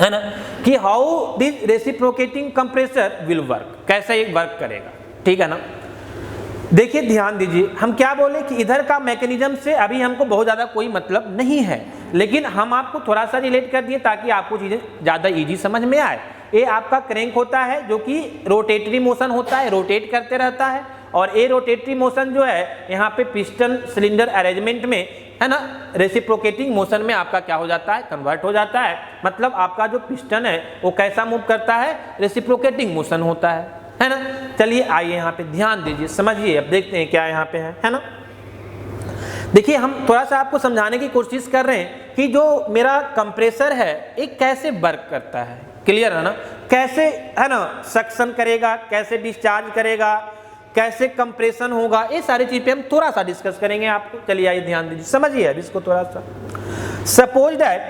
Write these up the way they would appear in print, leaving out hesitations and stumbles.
है ना, कि how this reciprocating compressor will work, कैसे ये वर्क करेगा, ठीक है ना। देखिए ध्यान दीजिए, हम क्या बोले कि इधर का मैकेनिज्म से अभी हमको बहुत ज़्यादा कोई मतलब नहीं है, लेकिन हम आपको थोड़ा सा रिलेट कर दिए ताकि आपको चीज़ें ज़्यादा इजी समझ में आए। ये आपका क्रैंक होता है जो कि रोटेटरी मोशन होता है, रोटेट करते रहता है, और ये रोटेटरी मोशन जो है यहाँ पे पिस्टन सिलेंडर अरेंजमेंट में, है ना, रेसिप्रोकेटिंग मोशन में आपका क्या हो जाता है, कन्वर्ट हो जाता है। मतलब आपका जो पिस्टन है वो कैसा मूव करता है, रेसिप्रोकेटिंग मोशन होता है ना। चलिए आइए यहाँ पे ध्यान दीजिए, समझिए, अब देखते हैं क्या यहाँ पे है ना। देखिए हम थोड़ा सा आपको समझाने की कोशिश कर रहे हैं कि जो मेरा कंप्रेसर है एक कैसे वर्क करता है, क्लियर है ना, कैसे, है ना, सक्शन करेगा, कैसे डिस्चार्ज करेगा, कैसे कंप्रेशन होगा, ये सारी चीज पे हम थोड़ा सा डिस्कस करेंगे आपको। चलिए आइए ध्यान दीजिए, समझिए अब इसको थोड़ा सा। सपोज दैट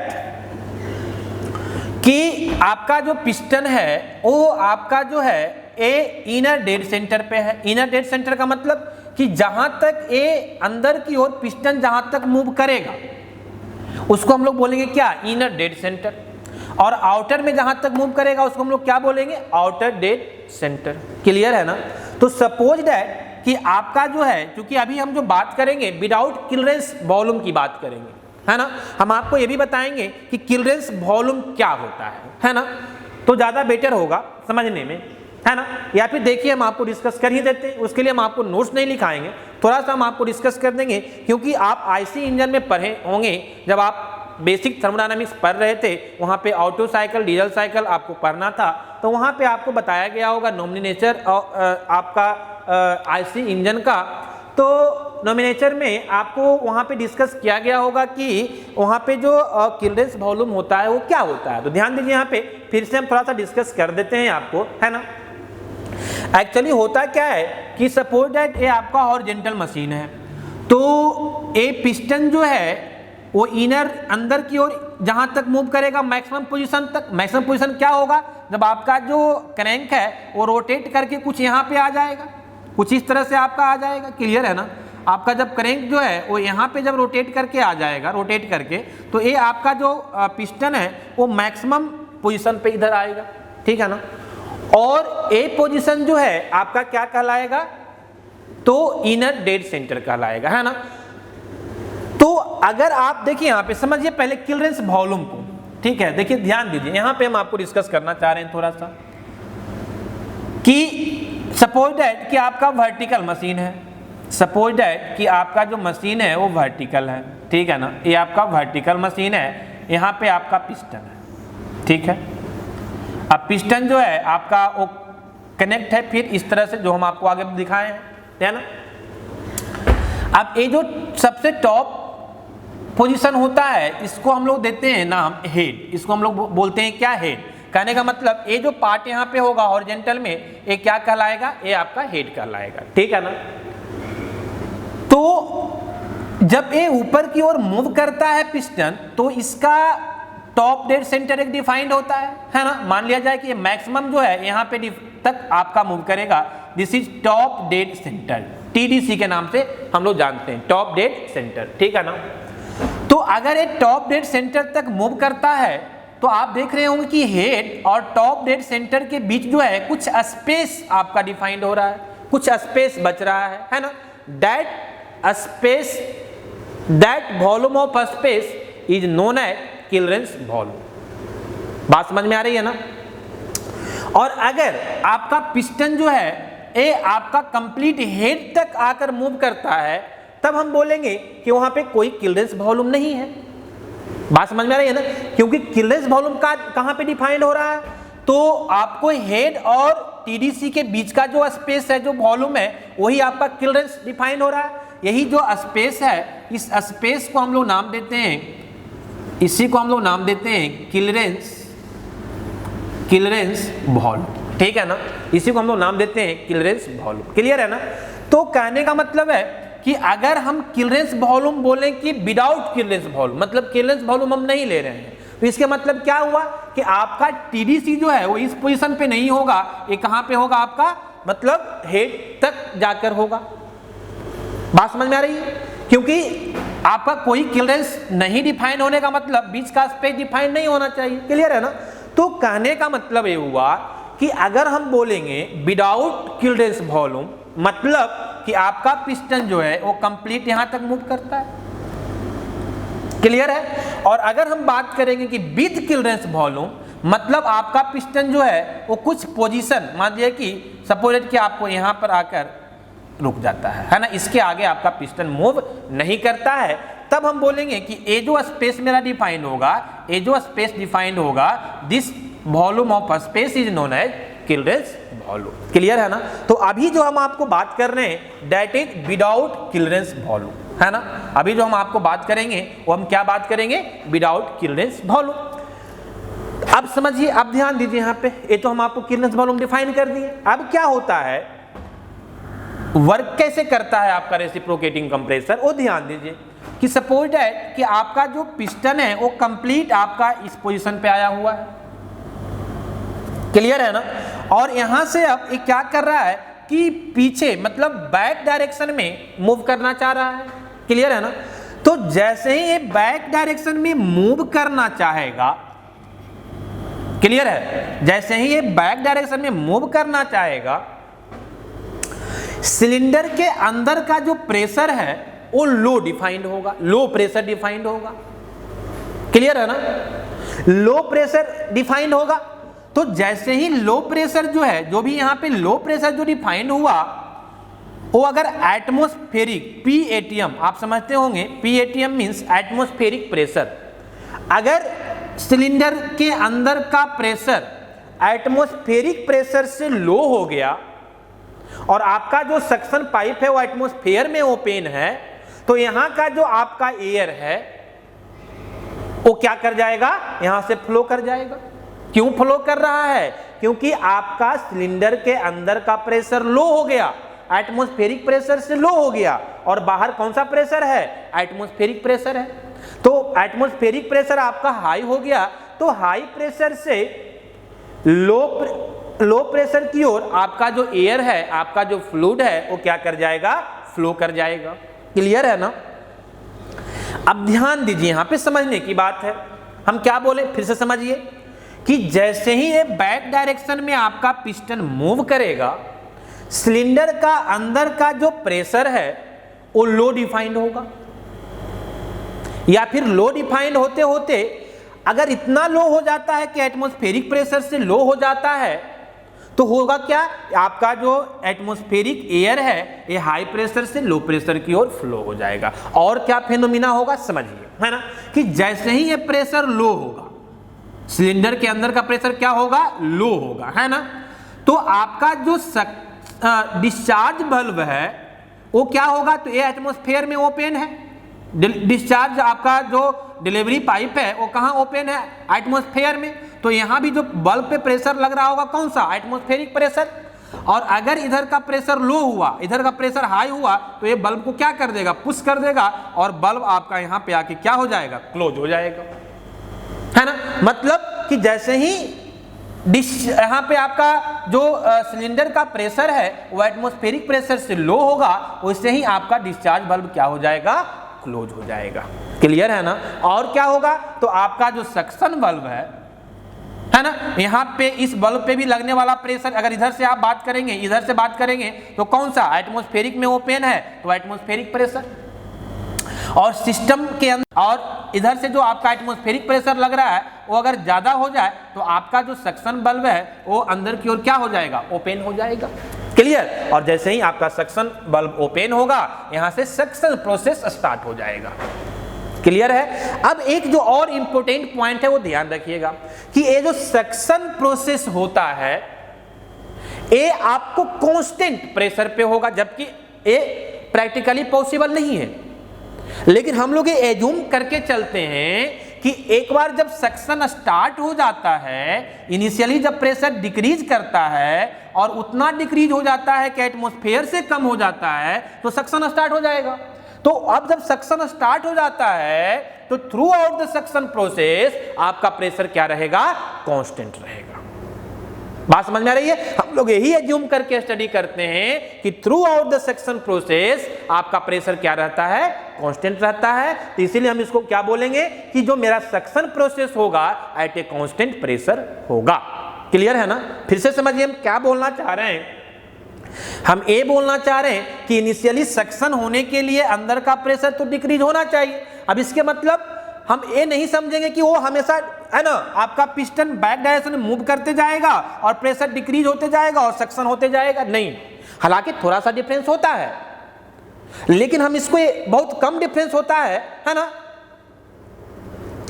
कि आपका जो पिस्टन है वो आपका जो है ए इनर डेड सेंटर पे है। इनर डेड सेंटर का मतलब कि जहां तक ए अंदर की ओर पिस्टन जहां तक मूव करेगा उसको हम लोग बोलेंगे क्या, इनर डेड सेंटर, और आउटर में जहां तक मूव करेगा उसको हम लोग क्या बोलेंगे, आउटर डेड सेंटर, क्लियर है ना। तो सपोज दैट कि आपका जो है, क्योंकि अभी हम जो बात करेंगे विदाउट क्लियरेंस वॉल्यूम की बात करेंगे, है ना, हम आपको ये भी बताएंगे कि क्लियरेंस वॉल्यूम क्या होता है ना, तो ज्यादा बेटर होगा समझने में, है ना। या फिर देखिए हम आपको डिस्कस कर ही देते हैं, उसके लिए हम आपको नोट्स नहीं लिखाएंगे, थोड़ा सा हम आपको डिस्कस कर देंगे, क्योंकि आप आईसी इंजन में पढ़े होंगे, जब आप बेसिक थर्मोडायनामिक्स पढ़ रहे थे वहाँ पे ऑटो साइकिल, डीजल साइकिल आपको पढ़ना था, तो वहाँ पे आपको बताया गया होगा नॉमिनेचर आपका आईसी इंजन का। तो नॉमिनेचर में आपको वहाँ पे डिस्कस किया गया होगा कि वहाँ पे जो क्लियरेंस वॉल्यूम होता है वो क्या होता है। तो ध्यान दीजिए, यहाँ पे फिर से हम थोड़ा सा डिस्कस कर देते हैं आपको, है ना। एक्चुअली होता क्या है कि सपोज दैट ये आपका हॉरिजॉन्टल मशीन है, तो ये पिस्टन जो है वो इनर अंदर की ओर जहां तक मूव करेगा मैक्सिमम पोजीशन तक। मैक्सिमम पोजीशन क्या होगा, जब आपका जो क्रैंक है वो रोटेट करके कुछ यहाँ पे आ जाएगा, कुछ इस तरह से आपका आ जाएगा, क्लियर है ना। आपका जब क्रैंक जो है वो यहाँ पे जब रोटेट करके आ जाएगा, रोटेट करके, तो ये आपका जो पिस्टन है वो मैक्सिमम पोजीशन पे इधर आएगा, ठीक है ना। और ए पोजीशन जो है आपका क्या कहलाएगा, तो इनर डेड सेंटर कहलाएगा, है ना। तो अगर आप देखिए यहाँ पे समझिए पहले क्लियरेंस वॉल्यूम को, ठीक है। देखिए ध्यान दीजिए, यहाँ पे हम आपको डिस्कस करना चाह रहे हैं थोड़ा सा कि सपोज दैट कि आपका वर्टिकल मशीन है, सपोज दैट कि आपका जो मशीन है वो वर्टिकल है, ठीक है ना, ये आपका वर्टिकल मशीन है, यहाँ पे आपका पिस्टन है, ठीक है। अब पिस्टन जो है आपका वो कनेक्ट है फिर इस तरह से जो हम आपको आगे दिखाए हैं, है ना। अब ये जो सबसे टॉप पोजीशन होता है इसको हम लोग देते हैं नाम हेड, इसको हम लोग बोलते हैं क्या, हेड। कहने का मतलब ये जो पार्ट यहाँ पे होगा हॉरिजॉन्टल में, ये क्या कहलाएगा, ये आपका हेड कहलाएगा, ठीक है ना। तो जब ये ऊपर की ओर मूव करता है पिस्टन, तो इसका टॉप डेड सेंटर एक डिफाइंड होता है ना। मान लिया जाए कि ये मैक्सिमम जो है यहाँ पे तक आपका मूव करेगा, this is top dead centre, TDC के नाम से हम लोग जानते हैं, टॉप डेड सेंटर, ठीक है ना। तो अगर ये टॉप डेड सेंटर तक मूव करता है तो आप देख रहे होंगे कि हेड और टॉप डेड सेंटर के बीच जो है कुछ स्पेस आपका डिफाइंड हो रहा है, कुछ स्पेस बच रहा है ना। That space, that volume of space is known as clearance volume. बात समझ में आ रही है ना। और अगर आपका पिस्टन जो है ये आपका कंप्लीट हेड तक आकर मूव करता है, तब हम बोलेंगे कि वहां पे कोई क्लियरेंस वॉल्यूम नहीं है। बात समझ में आ रही है ना, क्योंकि क्लियरेंस वॉल्यूम का कहां पे डिफाइंड हो रहा है, तो आपको हेड और टीडीसी के बीच का जो स्पेस है, जो वॉल्यूम है, वही आपका क्लियरेंस डिफाइंड हो रहा है। यही जो स्पेस है, इस स्पेस को हम लोग नाम देते हैं, इसी को हम लोग नाम देते हैं क्लियरेंस वॉल्यूम, ठीक है ना। इसी को हम लोग नाम देते हैं क्लियरेंस वॉल्यूम, क्लियर है ना। तो कहने का मतलब है कि अगर हम क्लियरेंस वॉल्यूम बोलें कि विदाउट क्लियरेंस वॉल्यूम, मतलब क्लियरेंस वॉल्यूम हम नहीं ले रहे हैं, तो इसके मतलब क्या हुआ कि आपका टीडीसी जो है वो इस पोजीशन पे नहीं होगा, ये कहां पे होगा आपका, मतलब हेड तक जाकर होगा। बात समझ में आ रही है, क्योंकि आपका कोई क्लियरेंस नहीं डिफाइन होने का मतलब बीच का स्पेस डिफाइन नहीं होना चाहिए, क्लियर है ना। तो कहने का मतलब ये हुआ कि अगर हम बोलेंगे विदाउट क्लीयरेंस वॉल्यूम, मतलब कि आपका पिस्टन जो है वो कंप्लीट यहां तक मूव करता है, क्लियर है। और अगर हम बात करेंगे कि विद क्लीयरेंस वॉल्यूम, मतलब आपका पिस्टन जो है वो कुछ पोजीशन, मान लीजिए कि सपोज कि आपको यहां पर आकर रुक जाता है ना, इसके आगे आपका पिस्टन मूव नहीं करता है, तब हम बोलेंगे कि ये जो स्पेस मेरा डिफाइंड होगा, ये जो स्पेस डिफाइंड होगा, this volume of space is known as clearance volume, clear है ना। तो अभी जो हम आपको बात कर रहे हैं that is without clearance volume, है ना। अभी जो हम आपको बात करेंगे वो हम क्या बात करेंगे, विदाउट क्लीयरेंस वॉल्यूम। अब समझिए, अब ध्यान दीजिए यहाँ पे, ये तो हम आपको क्लीयरेंस वॉल्यूम डिफाइन कर दिए। अब क्या होता है, वर्क कैसे करता है आपका रेसिप्रोकेटिंग कंप्रेसर, वो ध्यान दीजिए कि सपोज दैट कि आपका जो पिस्टन है वो कंप्लीट आपका इस पोजीशन पे आया हुआ है, क्लियर है ना। और यहां से अब ये क्या कर रहा है कि पीछे मतलब बैक डायरेक्शन में मूव करना चाह रहा है, क्लियर है ना। तो जैसे ही ये बैक डायरेक्शन में मूव करना चाहेगा, क्लियर है, जैसे ही ये बैक डायरेक्शन में मूव करना चाहेगा, सिलेंडर के अंदर का जो प्रेशर है वो लो डिफाइंड होगा, लो प्रेशर डिफाइंड होगा, क्लियर है ना। लो प्रेशर डिफाइंड होगा, तो जैसे ही लो प्रेशर जो है, जो भी यहां पे लो प्रेशर जो डिफाइंड हुआ, वो अगर एटमॉस्फेरिक PATM, आप समझते होंगे PATM मींस एटमॉस्फेरिक प्रेशर, अगर सिलेंडर के अंदर का प्रेशर एटमॉस्फेरिक प्रेशर से लो हो गया और आपका जो सक्शन पाइप है वो एटमॉस्फेयर में ओपन है, तो यहां का जो आपका एयर है वो क्या कर जाएगा, यहां से फ्लो कर जाएगा। क्यों फ्लो कर रहा है, क्योंकि आपका सिलेंडर के अंदर का प्रेशर लो हो गया, एटमॉस्फेरिक प्रेशर से लो हो गया, और बाहर कौन सा प्रेशर है, एटमॉस्फेरिक प्रेशर है। तो एटमॉस्फेरिक प्रेशर आपका हाई हो गया, तो हाई प्रेशर से लो प्रेशर की ओर आपका जो एयर है, आपका जो फ्लूइड है वो क्या कर जाएगा, फ्लो कर जाएगा, क्लियर है ना। अब ध्यान दीजिए, यहां पे समझने की बात है, हम क्या बोले फिर से समझिए कि जैसे ही ये बैक डायरेक्शन में आपका पिस्टन मूव करेगा, सिलेंडर का अंदर का जो प्रेशर है वो लो डिफाइंड होगा, या फिर लो डिफाइंड होते होते अगर इतना लो हो जाता है कि एटमॉस्फेरिक प्रेशर से लो हो जाता है, तो होगा क्या, आपका जो एटमॉस्फेरिक एयर है ये हाई प्रेशर से लो प्रेशर की ओर फ्लो हो जाएगा। और क्या फेनोमिना होगा समझिए, है ना, कि जैसे ही ये प्रेशर लो होगा, सिलेंडर के अंदर का प्रेशर क्या होगा, लो होगा, है ना। तो आपका जो डिस्चार्ज वाल्व है वो क्या होगा, तो ये एटमॉस्फेयर में ओपन है, डिस्चार्ज आपका जो डिलीवरी पाइप है वो कहां ओपन है, एटमॉस्फेयर में। तो यहां भी जो बल्ब पे प्रेशर लग रहा होगा कौन सा, एटमॉस्फेरिक प्रेशर। और अगर इधर का प्रेशर लो हुआ, इधर का प्रेशर हाई हुआ, तो ये बल्ब को क्या कर देगा, पुश कर देगा, और बल्ब आपका यहां पे आके क्या हो जाएगा, क्लोज हो जाएगा, है ना। मतलब कि जैसे ही यहाँ पे आपका जो सिलेंडर का प्रेशर है वो एटमॉस्फेरिक प्रेशर से लो होगा, उससे ही आपका डिस्चार्ज बल्ब क्या हो जाएगा, क्लोज हो जाएगा, क्लियर है ना। और क्या होगा, तो आपका जो सक्शन बल्ब है ना, यहाँ पे इस बल्ब पे भी लगने वाला प्रेशर, अगर इधर से आप बात करेंगे, इधर से बात करेंगे, तो कौन सा, एटमॉस्फेरिक में ओपन है तो एटमॉस्फेरिक प्रेशर, और सिस्टम के अंदर, और इधर से जो आपका एटमॉस्फेरिक प्रेशर लग रहा है वो अगर ज्यादा हो जाए तो आपका जो सक्शन बल्ब है वो अंदर की ओर क्या हो जाएगा, ओपन हो जाएगा, क्लियर। और जैसे ही आपका सक्शन बल्ब ओपन होगा, यहां से सक्शन प्रोसेस स्टार्ट हो जाएगा, क्लियर है। अब एक जो और इंपॉर्टेंट पॉइंट है वो ध्यान रखिएगा कि ये जो सक्शन प्रोसेस होता है ये आपको कांस्टेंट प्रेशर पे होगा, जबकि ये प्रैक्टिकली पॉसिबल नहीं है। लेकिन हम लोग ये एज्यूम करके चलते हैं कि एक बार जब सक्शन स्टार्ट हो जाता है, इनिशियली जब प्रेशर डिक्रीज करता है और उतना डिक्रीज हो जाता है कि एटमॉस्फेयर से कम हो जाता है, तो सक्शन स्टार्ट हो जाएगा। तो अब जब सक्शन स्टार्ट हो जाता है तो through out the suction process आपका प्रेशर क्या रहेगा, कांस्टेंट रहेगा। बात समझ में आ रही है। हम लोग यही एज्यूम करके स्टडी करते हैं कि through out the suction process आपका प्रेशर क्या रहता है, कांस्टेंट रहता है। तो इसीलिए हम इसको क्या बोलेंगे कि जो मेरा सक्शन प्रोसेस होगा एट ए कांस्टेंट प्रेशर होगा। क्लियर है ना? फिर से समझिए हम क्या बोलना चाह रहे हैं। हम ये बोलना चाह रहे हैं कि इनिशियली सक्शन होने के लिए अंदर का प्रेशर तो डिक्रीज होना चाहिए। अब इसके मतलब हम ये नहीं समझेंगे कि वो हमेशा है ना आपका पिस्टन बैक डायरेक्शन में मूव करते जाएगा और प्रेशर डिक्रीज होते जाएगा और सक्शन होते जाएगा, नहीं। हालांकि थोड़ा सा डिफरेंस होता है, लेकिन हम इसको बहुत कम डिफरेंस होता है ना।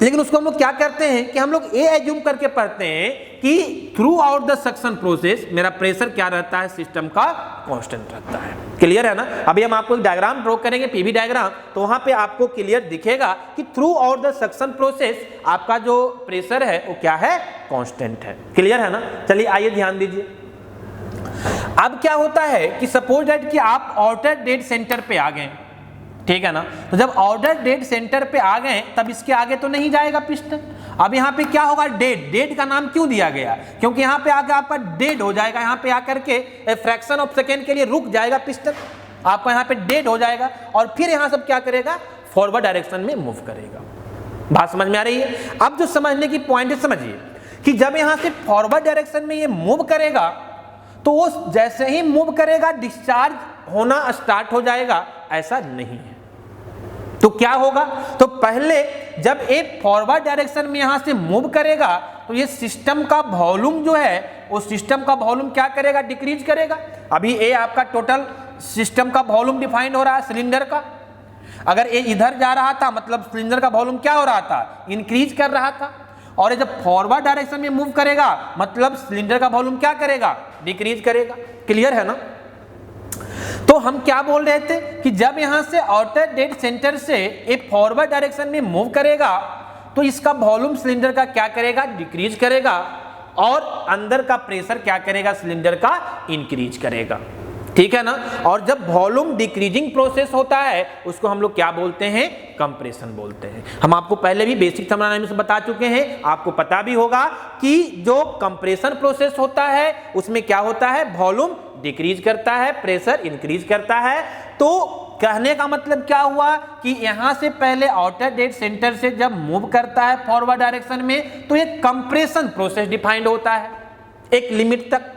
लेकिन उसको हम लोग क्या करते हैं कि हम लोग ये एज्यूम करके पढ़ते हैं कि through out the suction process मेरा प्रेशर क्या रहता है, सिस्टम का कांस्टेंट रहता है। क्लियर है ना? अभी हम आपको एक डायग्राम ड्रॉ करेंगे, पीवी डायग्राम, तो वहां पे आपको क्लियर दिखेगा कि through out the suction process आपका जो प्रेशर है वो क्या है, कांस्टेंट है। क्लियर है ना? चलिए आइए ध्यान दीजिए। अब क्या होता है कि सपोज दैट कि आप आउटर डेड सेंटर पे आ गए, ठीक है ना। तो जब आउटर डेड सेंटर पे आ गए तब इसके आगे तो नहीं जाएगा पिस्टन। अब यहाँ पे क्या होगा, डेड का नाम क्यों दिया गया, क्योंकि यहाँ पे आके आपका डेड हो जाएगा, यहाँ पे आकर के फ्रैक्शन ऑफ सेकेंड के लिए रुक जाएगा पिस्टन, आपका यहाँ पे डेड हो जाएगा और फिर यहाँ सब क्या करेगा, फॉरवर्ड डायरेक्शन में मूव करेगा। बात समझ में आ रही है? अब जो समझने की पॉइंट है, समझिए कि जब यहाँ से फॉरवर्ड डायरेक्शन में ये मूव करेगा तो वो जैसे ही मूव करेगा डिस्चार्ज होना स्टार्ट हो जाएगा, ऐसा नहीं है। तो क्या होगा, तो पहले जब एक फॉरवर्ड डायरेक्शन में यहां से मूव करेगा तो ये सिस्टम का वॉल्यूम जो है वो सिस्टम का वॉल्यूम क्या करेगा, डिक्रीज करेगा। अभी ये आपका टोटल सिस्टम का वॉल्यूम डिफाइंड हो रहा है सिलेंडर का। अगर ये इधर जा रहा था मतलब सिलेंडर का वॉल्यूम क्या हो रहा था, इंक्रीज कर रहा था, और जब फॉरवर्ड डायरेक्शन में मूव करेगा मतलब सिलेंडर का वॉल्यूम क्या करेगा, डिक्रीज करेगा। क्लियर है ना? तो हम क्या बोल रहे थे कि जब यहां से आउटर डेड सेंटर से एक फॉरवर्ड डायरेक्शन में मूव करेगा तो इसका वॉल्यूम सिलेंडर का क्या करेगा, डिक्रीज करेगा, और अंदर का प्रेशर क्या करेगा, सिलेंडर का इंक्रीज करेगा। ठीक है ना? और जब वॉल्यूम डिक्रीजिंग प्रोसेस होता है उसको हम लोग क्या बोलते हैं, कंप्रेशन बोलते हैं। हम आपको पहले भी बेसिक थर्मोडायनामिक्स बता चुके हैं, आपको पता भी होगा कि जो कंप्रेशन प्रोसेस होता है उसमें क्या होता है, वॉल्यूम डिक्रीज करता है, प्रेशर इंक्रीज करता है। तो कहने का मतलब क्या हुआ कि यहां से पहले आउटर डेड सेंटर से जब मूव करता है फॉरवर्ड डायरेक्शन में तो एक कंप्रेशन प्रोसेस डिफाइंड होता है एक लिमिट तक।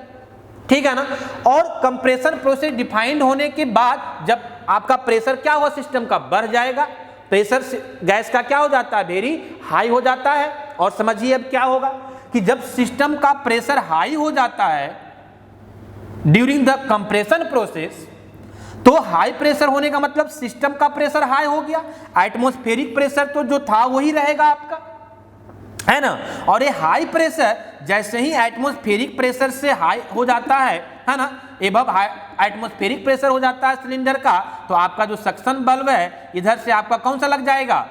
ठीक है ना? और कंप्रेशन प्रोसेस डिफाइंड होने के बाद जब आपका प्रेशर क्या हुआ, सिस्टम का बढ़ जाएगा, प्रेशर गैस का क्या हो जाता है, वेरी हाई हो जाता है। और समझिए अब क्या होगा कि जब सिस्टम का प्रेशर हाई हो जाता है ड्यूरिंग द कंप्रेशन प्रोसेस, तो हाई प्रेशर होने का मतलब सिस्टम का प्रेशर हाई हो गया, एटमॉस्फेरिक प्रेशर तो जो था वही रहेगा आपका, है ना। और ये हाई प्रेशर जैसे ही एटमॉस्फेरिक प्रेशर से हाई हो जाता है ना, एबव एटमॉस्फेरिक प्रेशर हो जाता है सिलेंडर का, तो आपका जो सक्शन बल्ब है इधर से आपका कौन सा लग जाएगा,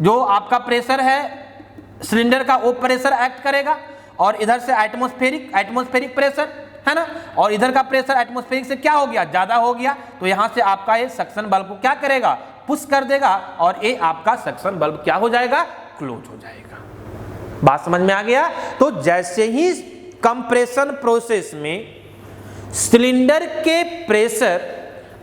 जो आपका प्रेशर है सिलेंडर का वो प्रेशर एक्ट करेगा, और इधर से एटमॉस्फेरिक प्रेशर है ना, और इधर का प्रेशर एटमॉस्फेरिक से क्या हो गया, ज्यादा हो गया, तो यहां से आपका ये सक्शन बल्ब को क्या करेगा, पुश कर देगा, और ये आपका सक्शन बल्ब क्या हो जाएगा, क्लोज हो जाएगा। बात समझ में आ गया? तो जैसे ही कंप्रेशन प्रोसेस में सिलेंडर के प्रेशर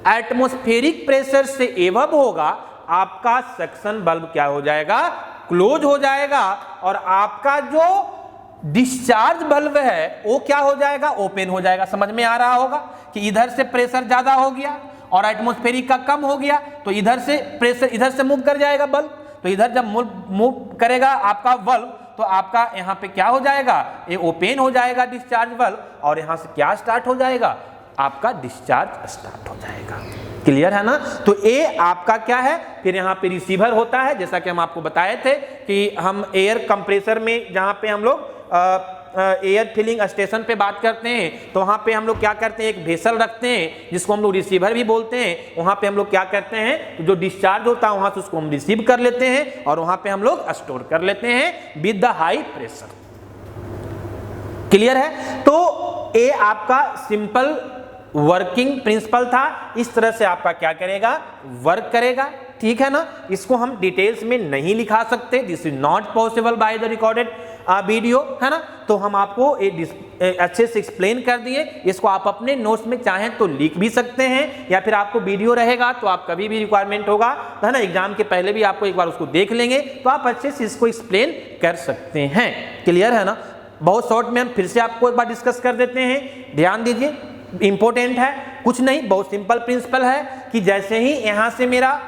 एटमॉस्फेरिक प्रेशर से एबव होगा, आपका सक्शन बल्ब क्या हो जाएगा, क्लोज हो जाएगा, और आपका जो डिस्चार्ज बल्ब है वो क्या हो जाएगा, ओपन हो जाएगा। समझ में आ रहा होगा कि इधर से प्रेशर ज्यादा हो गया और एटमॉस्फेरिक का कम हो गया, तो इधर से प्रेशर इधर से मूव कर जाएगा बल्ब, तो इधर जब मूव करेगा आपका बल्ब तो आपका यहाँ पे क्या हो जाएगा, ये ओपन हो जाएगा डिस्चार्ज बल्ब, और यहाँ से क्या स्टार्ट हो जाएगा, आपका डिस्चार्ज स्टार्ट हो जाएगा। क्लियर है ना? तो ये आपका क्या है, फिर यहाँ पे रिसीवर होता है, जैसा कि हम आपको बताए थे कि हम एयर कंप्रेसर में जहाँ पे हम लोग एयर फिलिंग स्टेशन पे बात करते हैं तो वहाँ पे हम लोग क्या करते हैं, एक वेसल रखते हैं जिसको हम लोग रिसीवर भी बोलते हैं। वहाँ पे हम लोग क्या करते हैं, तो जो डिस्चार्ज होता है वहाँ से उसको हम रिसीव कर लेते हैं और वहाँ पे हम लोग स्टोर कर लेते हैं with the high pressure. Clear है? तो ये आपका सिंपल वर्किंग प्रिंसिपल था, इस तरह से आपका क्या करेगा, वर्क करेगा। ठीक है ना? इसको हम डिटेल्स में नहीं लिखा सकते, this is not possible by the recorded video, है ना। तो हम आपको अच्छे से एक्सप्लेन कर दिए। इसको आप अपने नोट्स में चाहें तो लिख भी सकते हैं, या फिर आपको वीडियो रहेगा तो आप कभी भी रिक्वायरमेंट होगा, है ना, एग्जाम के पहले भी आपको एक बार उसको देख लेंगे तो आप अच्छे से इसको एक्सप्लेन कर सकते हैं। क्लियर है ना। बहुत शॉर्ट में हम फिर से आपको एक बार डिस्कस कर देते हैं, ध्यान दीजिए, इंपॉर्टेंट है। कुछ नहीं, बहुत सिंपल प्रिंसिपल है कि जैसे ही यहां से मेरा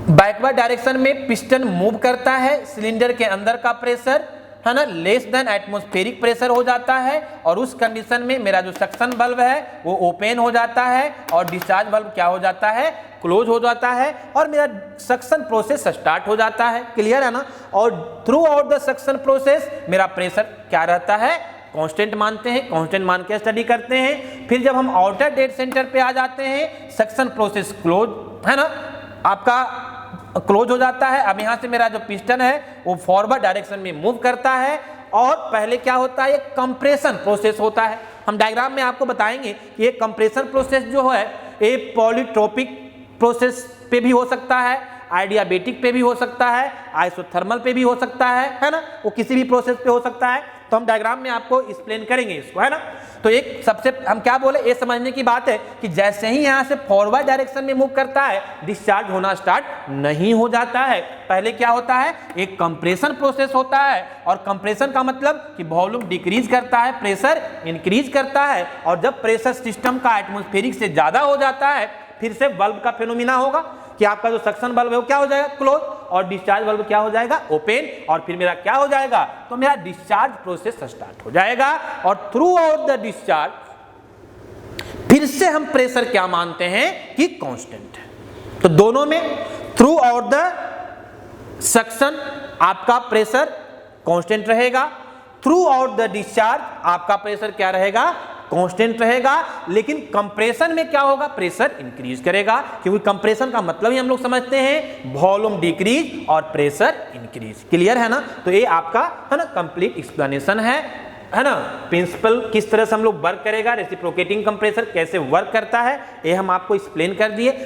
बैकवर्ड डायरेक्शन में पिस्टन मूव करता है, सिलेंडर के अंदर का प्रेशर, है ना, लेस देन एटमॉस्फेरिक प्रेशर हो जाता है, और उस कंडीशन में मेरा जो सक्शन बल्ब है वो ओपन हो जाता है और डिस्चार्ज बल्ब क्या हो जाता है, क्लोज हो जाता है, और मेरा सक्शन प्रोसेस स्टार्ट हो जाता है। क्लियर है ना। और through out the suction process मेरा प्रेशर क्या रहता है, कांस्टेंट मानते हैं, कांस्टेंट मान के स्टडी करते हैं। फिर जब हम आउटर डेड सेंटर पे आ जाते हैं, सक्शन प्रोसेस क्लोज, है ना, आपका क्लोज हो जाता है। अब यहां से मेरा जो पिस्टन है वो फॉरवर्ड डायरेक्शन में मूव करता है, और पहले क्या होता है, एक कंप्रेशन प्रोसेस होता है। हम डायग्राम में आपको बताएंगे कि ये कंप्रेशन प्रोसेस जो है ये पॉलीट्रोपिक प्रोसेस पे भी हो सकता है, आइडियाबेटिक पे भी हो सकता है, आइसोथर्मल पे भी हो सकता है ना, वो किसी भी प्रोसेस पे हो सकता है। तो हम डायग्राम में आपको एक्सप्लेन करेंगे इसको, है ना। तो एक सबसे हम क्या बोले, ये समझने की बात है कि जैसे ही यहां से फॉरवर्ड डायरेक्शन में मूव करता है, डिस्चार्ज होना स्टार्ट नहीं हो जाता है। पहले क्या होता है, एक कंप्रेशन प्रोसेस होता है, और कंप्रेशन का मतलब कि वॉल्यूम डिक्रीज करता है, प्रेशर इंक्रीज करता है, और जब प्रेशर सिस्टम का एटमॉस्फेरिक से ज्यादा हो जाता है, फिर से बल्ब का फिनोमिना होगा कि आपका जो सक्शन बल्ब है वो क्या हो जाएगा, क्लोज, और डिस्चार्ज बल्ब क्या हो जाएगा, ओपन, और फिर मेरा क्या हो जाएगा, तो मेरा डिस्चार्ज प्रोसेस स्टार्ट हो जाएगा। और थ्रू आउट द डिस्चार्ज फिर से हम प्रेशर क्या मानते हैं कि कांस्टेंट है। तो दोनों में थ्रू आउट द सक्शन आपका प्रेशर कांस्टेंट रहेगा, थ्रू आउट द डिस्चार्ज आपका प्रेशर क्या रहेगा, कांस्टेंट रहेगा। लेकिन कंप्रेशन में क्या होगा, प्रेशर इंक्रीज करेगा, क्योंकि कंप्रेशन का मतलब ही हम लोग समझते हैं वॉल्यूम डिक्रीज और प्रेशर इंक्रीज। क्लियर है ना। तो ये आपका, है ना, कंप्लीट एक्सप्लेनेशन है ना, प्रिंसिपल किस तरह से हम लोग वर्क करेगा, रेसिप्रोकेटिंग कंप्रेसर कैसे वर्क करता है, ये हम आपको एक्सप्लेन कर दिए।